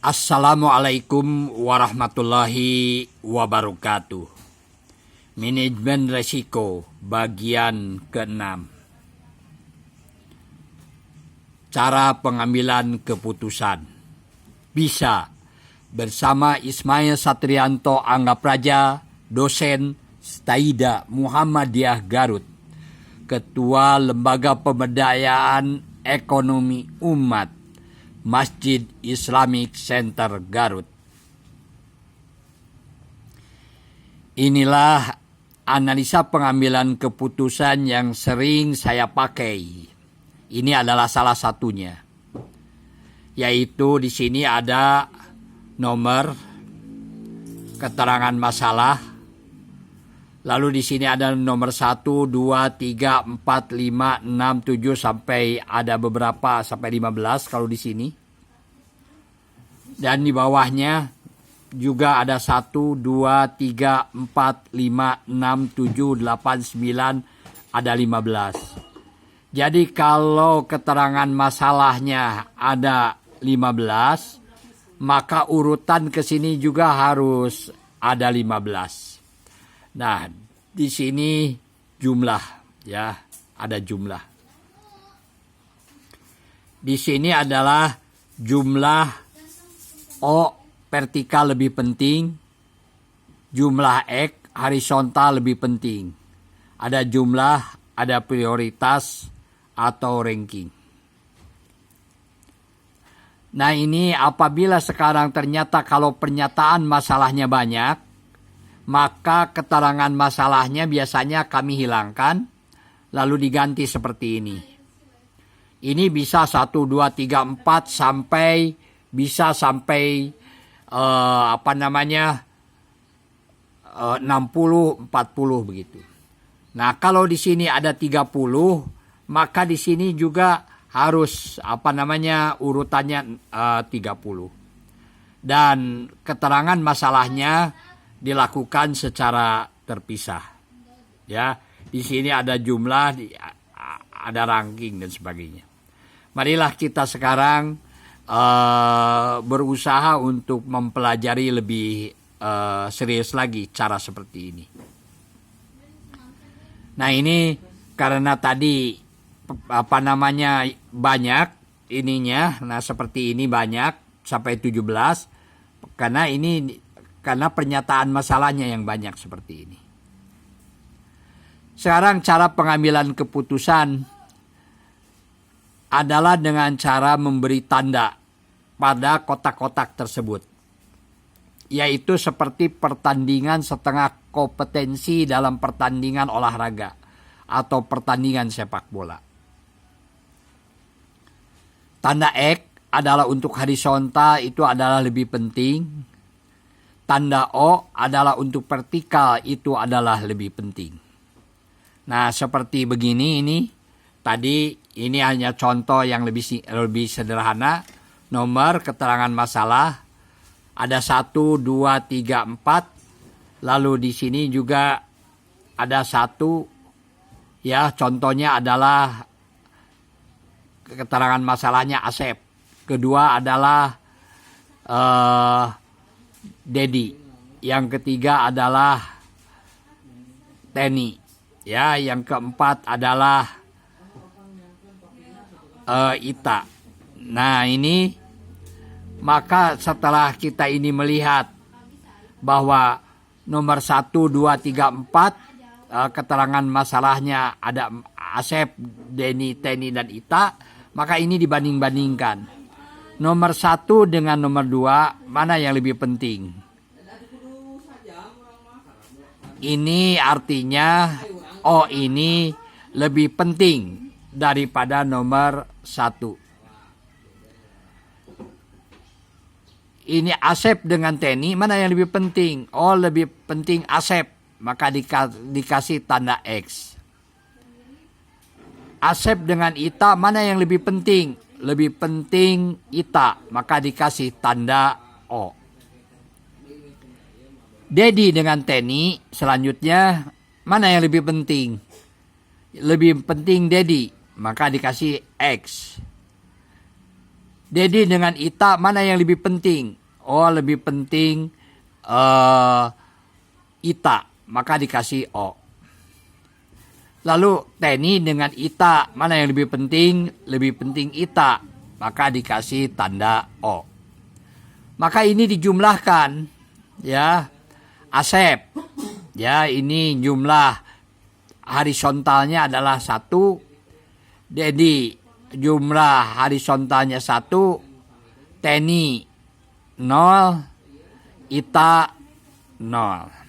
Assalamualaikum warahmatullahi wabarakatuh. Manajemen resiko bagian ke-6. Cara pengambilan keputusan. Bisa bersama Ismail Satrianto Anggapraja, dosen Staida Muhammadiyah Garut, Ketua Lembaga Pemberdayaan Ekonomi Umat Masjid Islamic Center Garut. Inilah analisa pengambilan keputusan yang sering saya pakai. Ini adalah salah satunya. Yaitu di sini ada nomor keterangan masalah. Lalu di sini ada nomor 1, 2, 3, 4, 5, 6, 7 sampai ada beberapa sampai 15 kalau di sini. Dan di bawahnya juga ada 1, 2, 3, 4, 5, 6, 7, 8, 9, ada 15. Jadi kalau keterangan masalahnya ada 15, maka urutan ke sini juga harus ada 15. Nah, di sini jumlah ya, ada jumlah. Di sini adalah jumlah O vertikal lebih penting, jumlah X horizontal lebih penting. Ada jumlah, ada prioritas atau ranking. Nah, ini apabila sekarang ternyata kalau pernyataan masalahnya banyak, maka keterangan masalahnya biasanya kami hilangkan, lalu diganti seperti ini. Ini bisa 1, 2, 3, 4 sampai bisa sampai 60, 40 begitu. Nah, kalau di sini ada 30, maka di sini juga harus urutannya 30. Dan keterangan masalahnya dilakukan secara terpisah. Ya, di sini ada jumlah, ada ranking dan sebagainya. Marilah kita sekarang berusaha untuk mempelajari lebih serius lagi cara seperti ini. Nah, ini karena tadi banyak ininya. Nah, seperti ini banyak sampai 17 karena pernyataan masalahnya yang banyak seperti ini. Sekarang cara pengambilan keputusan adalah dengan cara memberi tanda pada kotak-kotak tersebut. Yaitu seperti pertandingan setengah kompetensi dalam pertandingan olahraga atau pertandingan sepak bola. Tanda X adalah untuk horizontal, itu adalah lebih penting. Tanda O adalah untuk vertikal, itu adalah lebih penting. Nah, seperti begini ini. Tadi ini hanya contoh yang lebih sederhana. Nomor keterangan masalah ada 1, 2, 3, 4. Lalu di sini juga ada 1. Ya, contohnya adalah keterangan masalahnya Asep. Kedua adalah Dedi. Yang ketiga adalah Teni. Ya, yang keempat adalah Ita. Nah, ini maka setelah kita ini melihat bahwa nomor 1, 2, 3, 4 keterangan masalahnya ada Asep, Deni, Teni, dan Ita, maka ini dibanding-bandingkan. Nomor 1 dengan nomor 2, mana yang lebih penting? Ini artinya, ini lebih penting daripada nomor 1. Ini Asep dengan Teni, mana yang lebih penting? Lebih penting Asep, maka dikasih tanda X. Asep dengan Ita, mana yang lebih penting? Lebih penting Ita, maka dikasih tanda O. Dedi dengan Teni, selanjutnya mana yang lebih penting? Lebih penting Dedi, maka dikasih X. Dedi dengan Ita mana yang lebih penting? Oh, lebih penting Ita, maka dikasih O. Lalu Teni dengan Ita mana yang lebih penting? Lebih penting Ita, maka dikasih tanda O. Maka ini dijumlahkan, ya. Asep, ya, ini jumlah horizontalnya adalah 1. Dedi jumlah horizontalnya 1. Teni 0. Ita 0.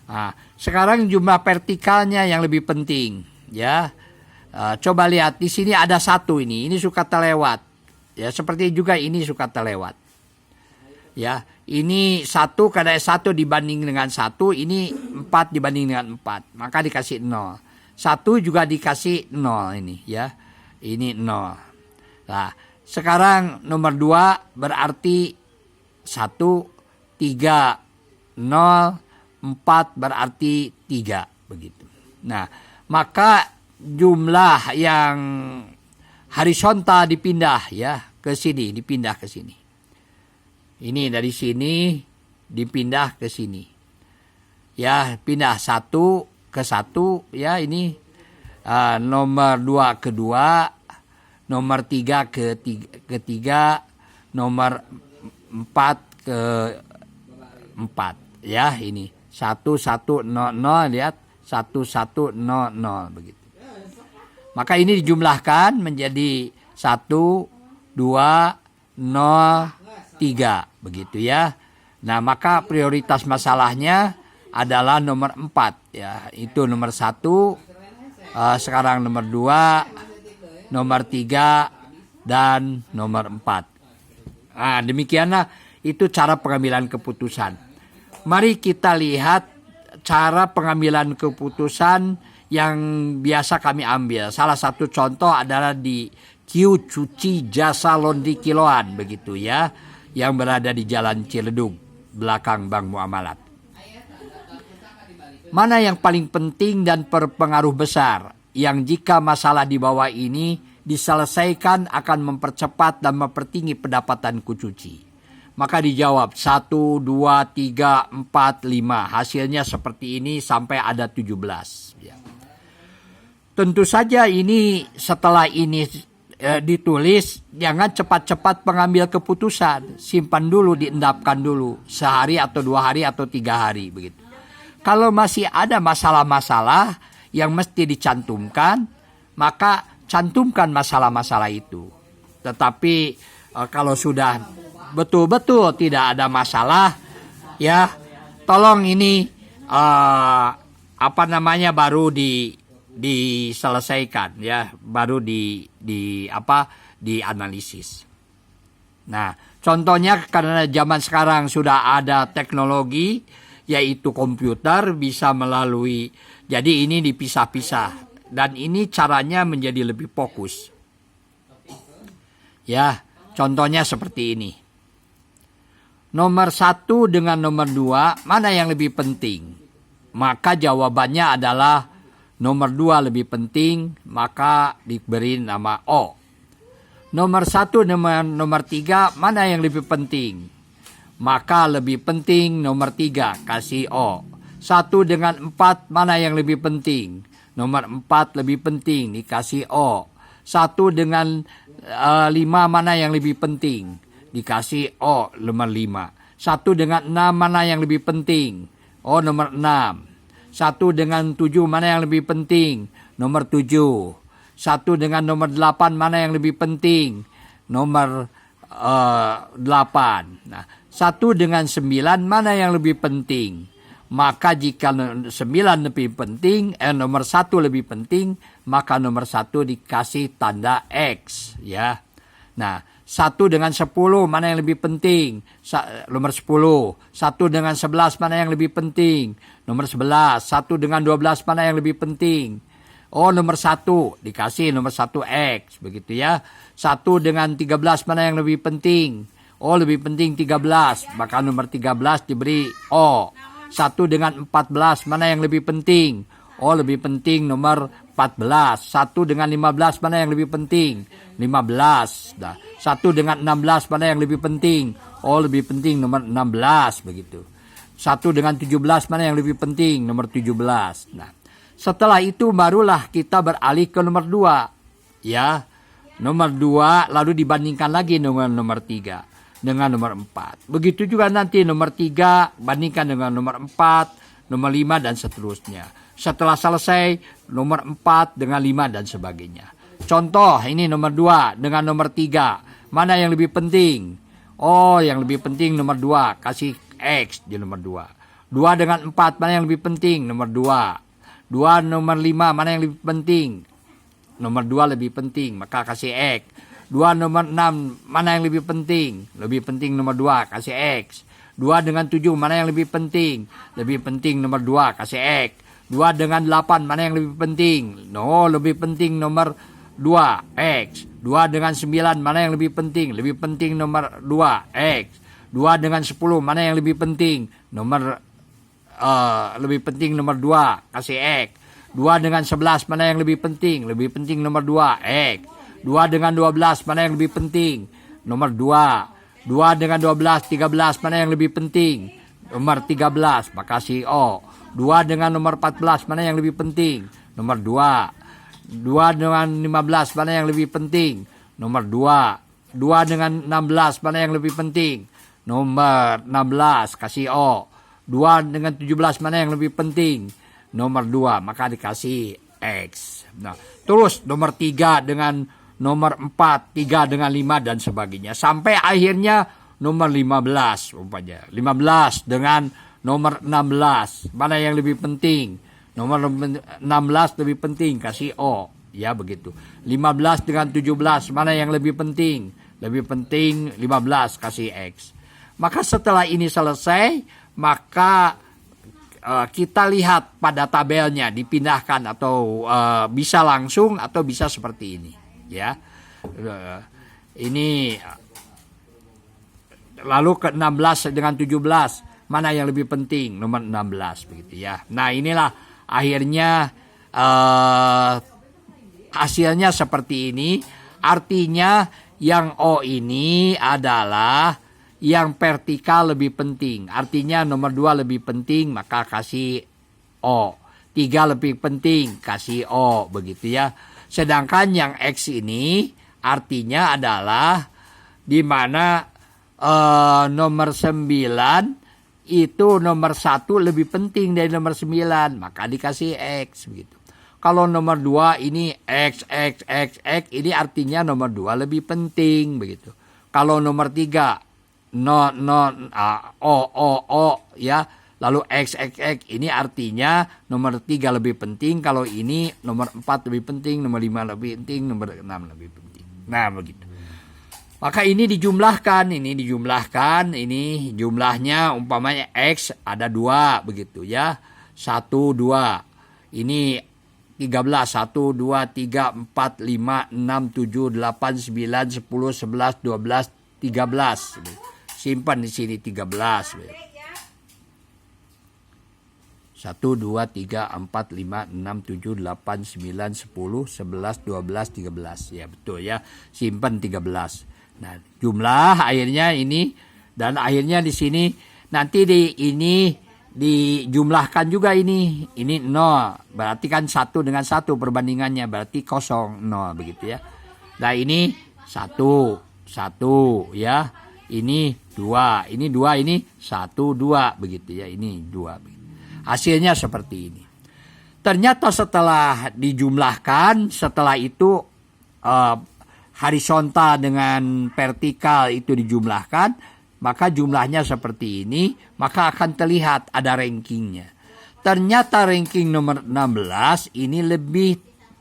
Nah, sekarang jumlah vertikalnya yang lebih penting, ya. Coba lihat di sini ada 1 ini suka terlewat, ya. Seperti juga ini suka terlewat, ya. Ini 1 karena 1 dibanding dengan 1, ini 4 dibanding dengan 4, maka dikasih 0. 1 juga dikasih 0 ini, ya. Ini 0. Nah, sekarang nomor 2 berarti 1, 3, 0, 4 berarti 3, begitu. Nah, maka jumlah yang horizontal dipindah, ya, ke sini, dipindah ke sini. Ini dari sini dipindah ke sini. Ya, pindah 1 ke 1, ya, ini nomor 2 ke 2, nomor 3 ke 3, nomor 4 ke 4, ya, ini 1 1 0 0, lihat 1 1 0 0 begitu. Maka ini dijumlahkan menjadi 1 2 0 3 begitu, ya. Nah, maka prioritas masalahnya adalah nomor 4, ya. Itu nomor 1, sekarang nomor 2, nomor 3 dan nomor 4. Nah, demikianlah itu cara pengambilan keputusan. Mari kita lihat cara pengambilan keputusan yang biasa kami ambil. Salah satu contoh adalah di Q Cuci Jasa Laundry Kiloan, begitu, ya, yang berada di Jalan Ciledug, belakang Bank Muamalat. Mana yang paling penting dan berpengaruh besar, yang jika masalah di bawah ini diselesaikan akan mempercepat dan mempertinggi pendapatan kucuci? Maka dijawab 1, 2, 3, 4, 5. Hasilnya seperti ini sampai ada 17. Ya. Tentu saja ini setelah ini ditulis, jangan cepat-cepat pengambil keputusan. Simpan dulu, diendapkan dulu. Sehari atau 2 hari atau 3 hari, begitu. Kalau masih ada masalah-masalah yang mesti dicantumkan, maka cantumkan masalah-masalah itu. Tetapi kalau sudah betul-betul tidak ada masalah, ya, tolong ini baru diselesaikan, ya, baru dianalisis. Nah, contohnya karena zaman sekarang sudah ada teknologi, yaitu komputer bisa melalui, jadi ini dipisah-pisah dan ini caranya menjadi lebih fokus. Ya, contohnya seperti ini. Nomor 1 dengan nomor 2, mana yang lebih penting? Maka jawabannya adalah nomor 2 lebih penting, maka diberi nama O. Nomor 1 dengan nomor 3, mana yang lebih penting? Maka lebih penting nomor 3, kasih O. 1 dengan 4, mana yang lebih penting? Nomor 4 lebih penting, dikasih O. 1 dengan 5, mana yang lebih penting? Dikasih O, nomor 5. 1 dengan 6, mana yang lebih penting? O, nomor 6. 1 dengan 7, mana yang lebih penting? Nomor 7. 1 dengan nomor 8, mana yang lebih penting? Nomor 8. Nah, 1 dengan 9, mana yang lebih penting? Maka jika 9 lebih penting, nomor 1 lebih penting, maka nomor 1 dikasih tanda X, ya. Nah, 1 dengan 10, mana yang lebih penting? Nomor 10. 1 dengan 11, mana yang lebih penting? Nomor 11. 1 dengan 12, mana yang lebih penting? Oh, nomor 1. Dikasih nomor 1 X, begitu, ya. 1 dengan 13, mana yang lebih penting? Oh, lebih penting 13, maka nomor 13 diberi O. 1 dengan 14, mana yang lebih penting? Oh, lebih penting nomor 14. 1 dengan 15 mana yang lebih penting? 15. Nah, 1 dengan 16 mana yang lebih penting? Oh, lebih penting nomor 16 begitu. 1 dengan 17 mana yang lebih penting? Nomor 17. Nah, setelah itu barulah kita beralih ke nomor 2. Ya. Nomor 2 lalu dibandingkan lagi dengan nomor 3 dengan nomor 4. Begitu juga nanti nomor 3 bandingkan dengan nomor 4, nomor 5 dan seterusnya. Setelah selesai nomor 4 dengan 5 dan sebagainya. Contoh ini nomor 2 dengan nomor 3. Mana yang lebih penting? Oh, yang lebih penting nomor 2. Kasih X di nomor 2. 2 dengan 4 mana yang lebih penting? Nomor 2. 2 nomor 5 mana yang lebih penting? Nomor 2 lebih penting, maka kasih X. 2 nomor 6 mana yang lebih penting? Lebih penting nomor 2, kasih X. 2 dengan 7 mana yang lebih penting? Lebih penting nomor 2, kasih X. 2 dengan 8 mana yang lebih penting? No, lebih penting nomor 2, X. 2 dengan 9 mana yang lebih penting? Lebih penting nomor 2, X. 2 dengan 10 mana yang lebih penting? Lebih penting nomor 2, kasih X. 2 dengan 11 mana yang lebih penting? Lebih penting nomor 2, X. 2 dengan 12 mana yang lebih penting? Nomor 2. 2 dengan 12, 13 mana yang lebih penting? Nomor 13, makasih O. 2 dengan nomor 14 mana yang lebih penting? Nomor 2. 2 dengan 15 mana yang lebih penting? Nomor 2. 2 dengan 16 mana yang lebih penting? Nomor 16, kasih O. 2 dengan 17 mana yang lebih penting? Nomor 2, maka dikasih X. Nah, terus nomor 3 dengan nomor 4, 3 dengan 5 dan sebagainya. Sampai akhirnya nomor 15 umpamanya. 15 dengan nomor 16. Mana yang lebih penting? Nomor 16 lebih penting, kasih O. Ya begitu. 15 dengan 17, mana yang lebih penting? Lebih penting 15, kasih X. Maka setelah ini selesai, maka kita lihat pada tabelnya dipindahkan atau bisa langsung atau bisa seperti ini, ya. Ini lalu ke 16 dengan 17 mana yang lebih penting? Nomor 16 begitu ya. Nah, inilah akhirnya hasilnya seperti ini. Artinya yang O ini adalah yang vertikal lebih penting. Artinya nomor 2 lebih penting, maka kasih O. 3 lebih penting, kasih O. Begitu ya. Sedangkan yang X ini artinya adalah di mana nomor 9 itu nomor 1 lebih penting dari nomor 9. Maka dikasih X. Begitu. Kalau nomor 2 ini X, ini artinya nomor 2 lebih penting. Begitu. Kalau nomor 3 O ya, lalu X ini artinya nomor 3 lebih penting, kalau ini nomor 4 lebih penting, nomor 5 lebih penting, nomor 6 lebih penting. Nah, begitu. Maka ini dijumlahkan, ini jumlahnya umpamanya X ada 2 begitu ya. 1 2. Ini 13 1 2 3 4 5 6 7 8 9 10 11 12 13. Simpan di sini 13. 1, 2, 3, 4, 5, 6, 7, 8, 9, 10, 11, 12, 13. Ya betul ya. Simpan 13. Nah, jumlah akhirnya ini dan akhirnya di sini nanti ini dijumlahkan juga ini. Ini 0. Berarti kan 1 dengan 1 perbandingannya berarti 0 begitu ya. Nah, ini 1 ya. Ini 2, ini 2, ini 1, 2 begitu ya, ini 2 begitu. Hasilnya seperti ini. Ternyata setelah dijumlahkan, setelah itu horizontal dengan vertikal itu dijumlahkan, maka jumlahnya seperti ini, maka akan terlihat ada rankingnya. Ternyata ranking nomor 16 ini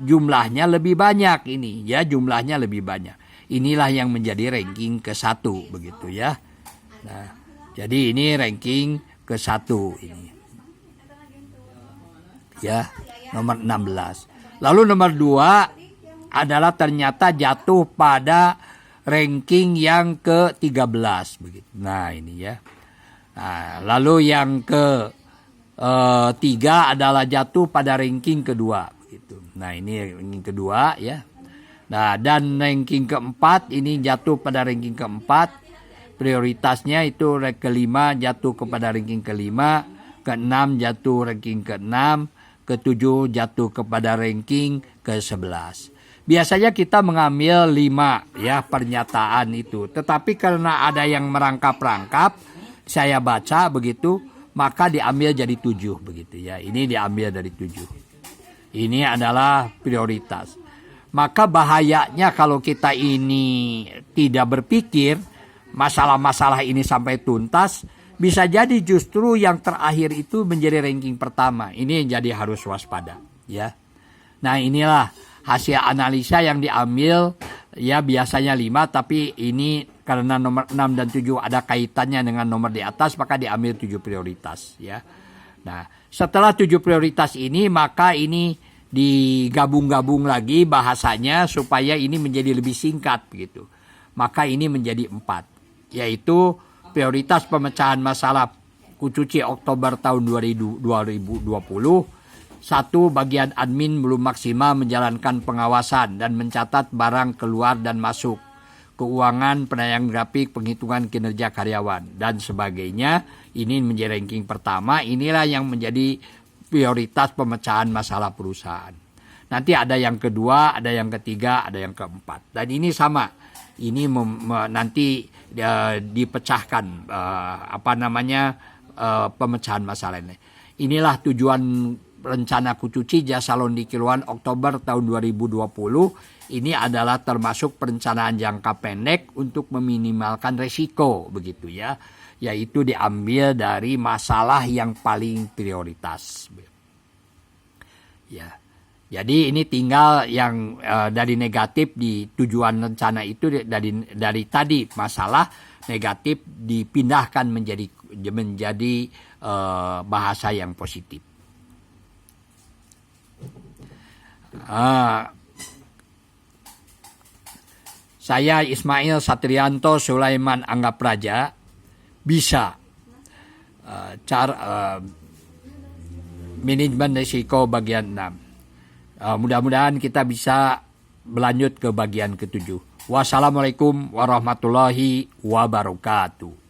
jumlahnya lebih banyak ini ya, jumlahnya lebih banyak. Inilah yang menjadi ranking ke-1 begitu ya. Nah, jadi ini ranking ke-1 ini. Ya, nomor 16. Lalu nomor 2 adalah ternyata jatuh pada ranking yang ke-13 begitu. Nah, ini ya. Nah, lalu yang ke-3 adalah jatuh pada ranking kedua begitu. Nah, ini ranking kedua ya. Nah, dan ranking keempat ini jatuh pada ranking keempat. Prioritasnya itu kelima jatuh kepada ranking kelima, keenam jatuh ranking keenam, ketujuh jatuh kepada ranking ke-11. Biasanya kita mengambil 5 ya pernyataan itu. Tetapi karena ada yang merangkap-rangkap, saya baca begitu, maka diambil jadi 7 begitu ya. Ini diambil dari 7. Ini adalah prioritas. Maka bahayanya kalau kita ini tidak berpikir masalah-masalah ini sampai tuntas, bisa jadi justru yang terakhir itu menjadi ranking pertama. Ini yang jadi harus waspada ya. Nah, inilah hasil analisa yang diambil ya, biasanya 5, tapi ini karena nomor 6 dan 7 ada kaitannya dengan nomor di atas, maka diambil 7 prioritas ya. Nah, setelah 7 prioritas ini, maka ini digabung-gabung lagi bahasanya supaya ini menjadi lebih singkat begitu. Maka ini menjadi 4, yaitu prioritas pemecahan masalah Kucuci Oktober tahun 2020. 1. Bagian admin belum maksimal menjalankan pengawasan dan mencatat barang keluar dan masuk, keuangan, penayangan grafik, penghitungan kinerja karyawan, dan sebagainya. Ini menjadi ranking pertama. Inilah yang menjadi prioritas pemecahan masalah perusahaan. Nanti ada yang kedua, ada yang ketiga, ada yang keempat. Dan ini sama. Ini nanti dipecahkan pemecahan masalah ini. Inilah tujuan rencana Kucuci Jasa Loan di Kiluan Oktober tahun 2020. Ini adalah termasuk perencanaan jangka pendek untuk meminimalkan resiko begitu ya. Yaitu diambil dari masalah yang paling prioritas. Ya. Jadi ini tinggal yang dari negatif di tujuan rencana itu dari tadi masalah negatif dipindahkan menjadi bahasa yang positif. Saya Ismail Satrianto Sulaiman Anggap Praja bisa manajemen risiko bagian 6. Mudah-mudahan kita bisa berlanjut ke bagian ke-7. Wassalamualaikum warahmatullahi wabarakatuh.